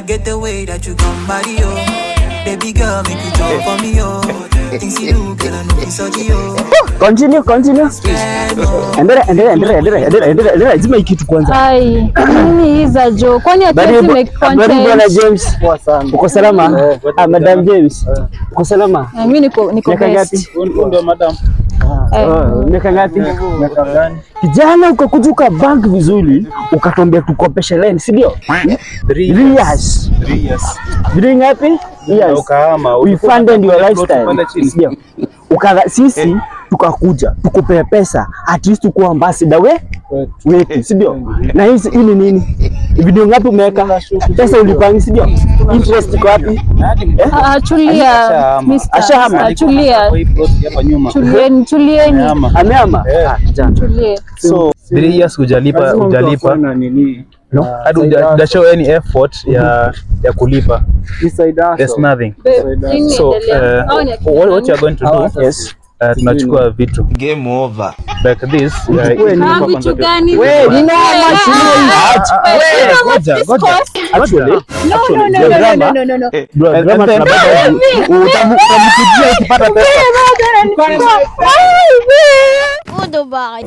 get the way that you come body, oh. Baby girl, make you talk for me, oh. Things you do, girl, I know it's so you. Continue. Endelea. Zima kitu kwanza. Ai, nini hizo jo? Kwani hatuwezi make content? Habari bwana James. Poa sana. Uko salama? Madam James. Uko salama? Mimi niko best. Ndio madam. Miaka ngapi? Kijana ukakujuka bank vizuri, ukatombea tukopeshe line, si ndio? 3 years. 3 years. Doing happy? Yes. Ukahama. We funded your lifestyle. Si ndio? Sisi tukakuja tukupea pesa at least uko ambassador wetu, si ndio? Na hii ni nini? Video ngapi umeweka? Pesa ulipangi, si ndio? Interest iko wapi? Tulia. Ashahama. Tulia. Tulieni. Ameama. Tulie. So 3 years hujalipa no, hadi hujashow any effort ya kulipa. There's nothing. So what you are going to do? Yes. Tunachukua vitu. Game over. Like this. Vitu gani? Wewe ni noma Goja. No. Utamkujia ukipata pesa. Udo ba?